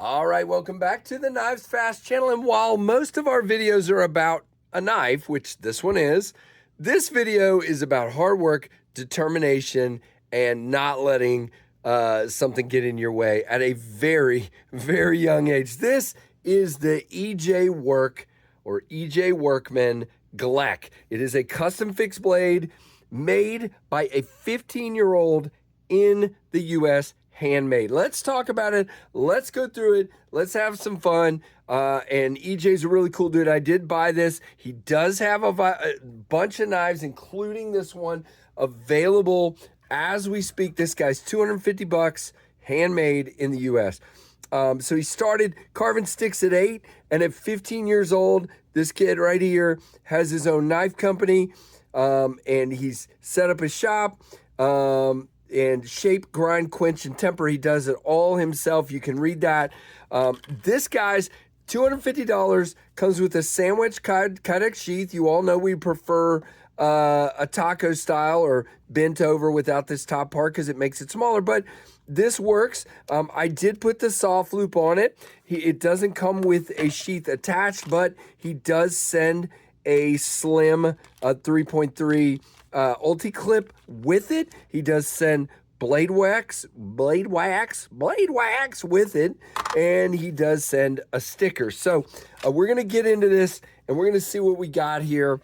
All right, welcome back to the Knives Fast channel. And while most of our videos are about a knife, which this one is, this video is about hard work, determination, and not letting something get in your way at a very, very young age. This is the EJWork or EJ Workman Gleck. It is a custom fixed blade made by a 15-year-old in the U.S., handmade. Let's talk about it. Let's go through it. Let's have some fun. And EJ's a really cool dude. I did buy this. He does have a bunch of knives, including this one, available as we speak. This guy's $250, handmade in the U.S. So he started carving sticks at 8, and at 15 years old, this kid right here has his own knife company, and he's set up a shop. And shape, grind, quench, and temper. He does it all himself. You can read that. This guy's $250 comes with a sandwich kydex sheath. You all know we prefer a taco style or bent over without this top part because it makes it smaller, but this works. I did put the soft loop on it. It doesn't come with a sheath attached, but he does send a slim 3.3 ulti clip with it. He does send blade wax with it, and he does send a sticker. So we're gonna get into this and we're gonna see what we got here.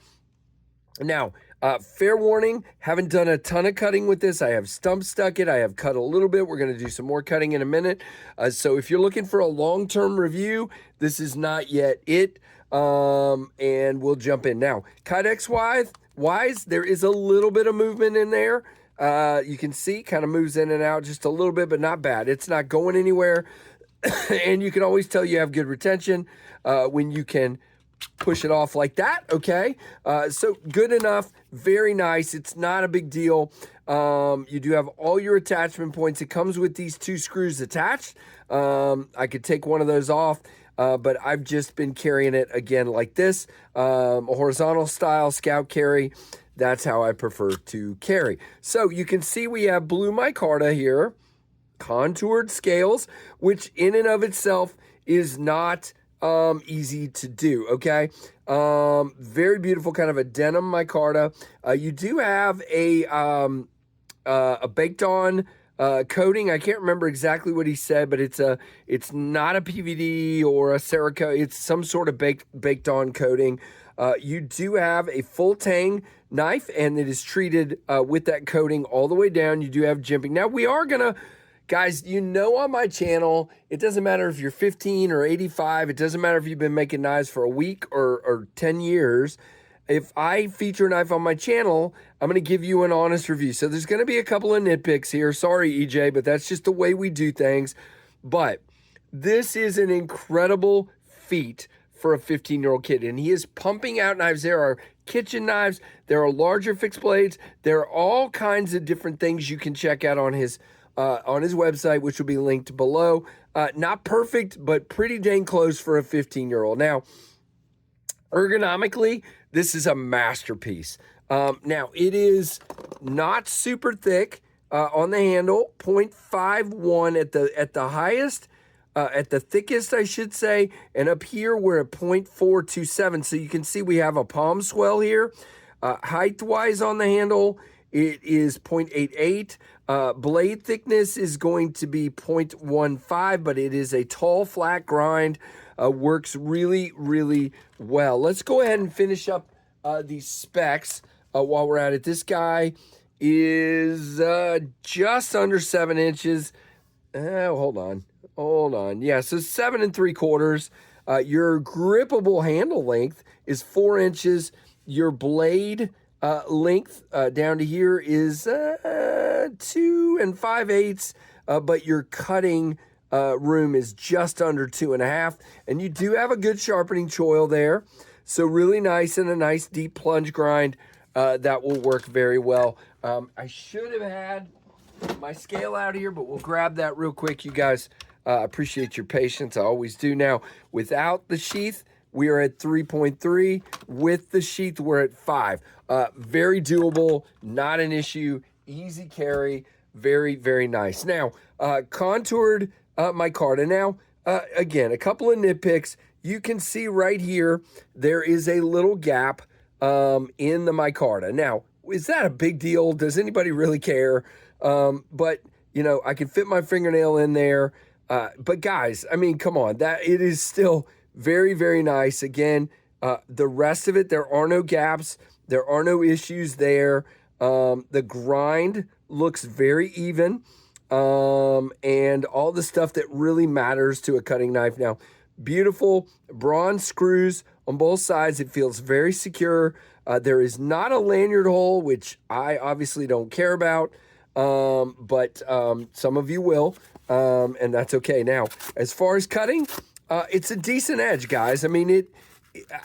Now, fair warning, haven't done a ton of cutting with this. I have stump stuck it. I have cut a little bit. We're going to do some more cutting in a minute. So if you're looking for a long-term review, this is not yet it. And we'll jump in. Now, kydex wise, there is a little bit of movement in there. You can see kind of moves in and out just a little bit, but not bad. It's not going anywhere. And you can always tell you have good retention when you can push it off like that, okay? So good enough, very nice. It's not a big deal. You do have all your attachment points. It comes with these 2 screws attached. I could take one of those off, but I've just been carrying it again like this, a horizontal style scout carry. That's how I prefer to carry. So you can see we have blue micarta here, contoured scales, which in and of itself is not easy to do, okay? Very beautiful, kind of a denim micarta. You do have a baked on coating. I can't remember exactly what he said, but it's not a PVD or a Cerakote. It's some sort of baked on coating. You do have a full tang knife, and it is treated with that coating all the way down. You do have jimping. Now we are gonna, guys, you know, on my channel, it doesn't matter if you're 15 or 85. It doesn't matter if you've been making knives for a week or 10 years. If I feature a knife on my channel, I'm going to give you an honest review. So there's going to be a couple of nitpicks here. Sorry, EJ, but that's just the way we do things. But this is an incredible feat for a 15-year-old kid, and he is pumping out knives. There are kitchen knives. There are larger fixed blades. There are all kinds of different things you can check out on his website, which will be linked below. Not perfect, but pretty dang close for a 15-year-old. Now, ergonomically, this is a masterpiece. Now, it is not super thick on the handle, 0.51 at the highest, at the thickest, I should say, and up here we're at 0.427. So you can see we have a palm swell here. Height-wise on the handle, it is 0.88. Blade thickness is going to be 0.15, but it is a tall, flat grind. Works really, really well. Let's go ahead and finish up these specs while we're at it. This guy is just under 7 inches. Hold on. Yeah, so 7 3/4. Your grippable handle length is 4 inches. Your blade length down to here is 2 5/8, but your cutting room is just under 2.5, and you do have a good sharpening choil there. So really nice, and a nice deep plunge grind that will work very well. I should have had my scale out here, but we'll grab that real quick. You guys, appreciate your patience. I always do. Now, without the sheath, we are at 3.3. With the sheath, we're at 5. Very doable, not an issue, easy carry, very, very nice. Now, contoured micarta. Now, again, a couple of nitpicks. You can see right here, there is a little gap in the micarta. Now, is that a big deal? Does anybody really care? But, you know, I can fit my fingernail in there. But guys, I mean, come on, that it is still very, very nice. Again, the rest of it, there are no gaps. There are no issues there. The grind looks very even. And all the stuff that really matters to a cutting knife. Now, beautiful bronze screws on both sides. It feels very secure. There is not a lanyard hole, which I obviously don't care about, but some of you will, and that's okay. Now, as far as cutting, it's a decent edge, guys. I mean,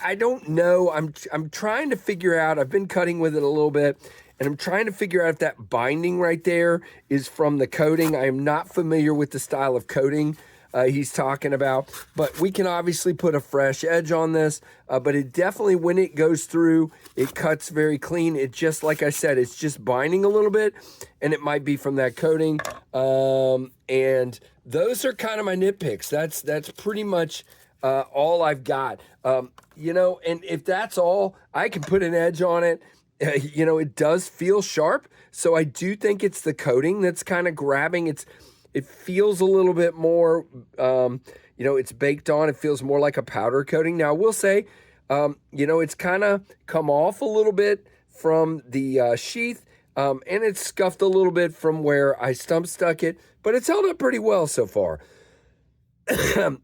I don't know. I'm trying to figure out. I've been cutting with it a little bit, and I'm trying to figure out if that binding right there is from the coating. I am not familiar with the style of coating he's talking about, but we can obviously put a fresh edge on this, but it definitely, when it goes through, it cuts very clean. It just, like I said, it's just binding a little bit, and it might be from that coating. And those are kind of my nitpicks. That's pretty much all I've got. You know, and if that's all, I can put an edge on it. You know, it does feel sharp, so I do think it's the coating that's kind of grabbing. It feels a little bit more, you know, it's baked on. It feels more like a powder coating. Now, I will say, you know, it's kind of come off a little bit from the sheath, and it's scuffed a little bit from where I stump stuck it, but it's held up pretty well so far.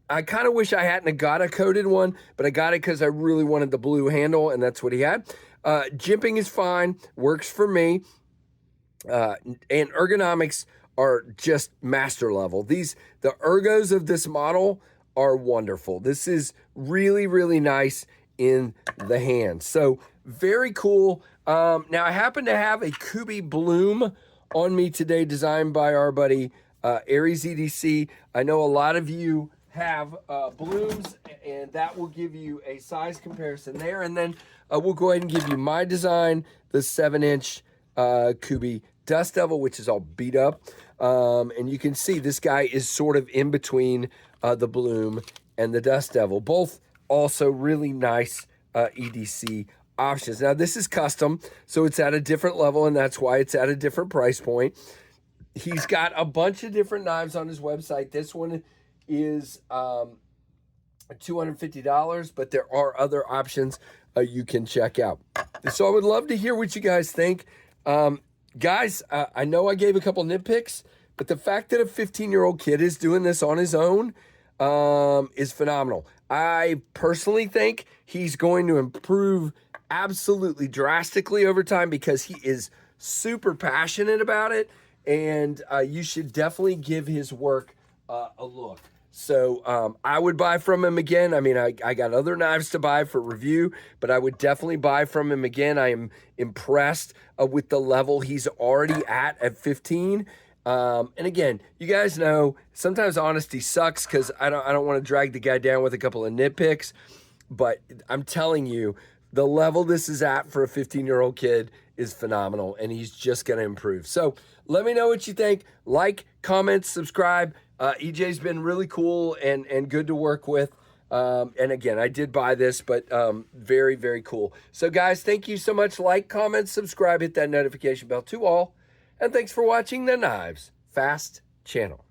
I kind of wish I hadn't have got a coated one, but I got it because I really wanted the blue handle, and that's what he had. Jimping is fine, works for me, and ergonomics are just master level. The ergos of this model are wonderful. This is really, really nice in the hand. So very cool. Now I happen to have a Kubi Bloom on me today, designed by our buddy Aries EDC. I know a lot of you have blooms, and that will give you a size comparison there. And then we'll go ahead and give you my design, the 7-inch Kubi Dust Devil, which is all beat up. And you can see this guy is sort of in between the Bloom and the Dust Devil. Both also really nice EDC options. Now, this is custom, so it's at a different level, and that's why it's at a different price point. He's got a bunch of different knives on his website. This one is $250, but there are other options you can check out. So I would love to hear what you guys think. Guys, I know I gave a couple nitpicks, but the fact that a 15-year-old kid is doing this on his own is phenomenal. I personally think he's going to improve absolutely drastically over time because he is super passionate about it, and you should definitely give his work a look. So I would buy from him again. I mean, I got other knives to buy for review, but I would definitely buy from him again. I am impressed with the level he's already at 15. And again, you guys know sometimes honesty sucks because I don't want to drag the guy down with a couple of nitpicks, but I'm telling you, the level this is at for a 15-year-old kid is phenomenal, and he's just going to improve. So let me know what you think. Like, comment, subscribe. EJ's been really cool and good to work with. And again, I did buy this, but very, very cool. So guys, thank you so much. Like, comment, subscribe, hit that notification bell to all. And thanks for watching the Knives Fast channel.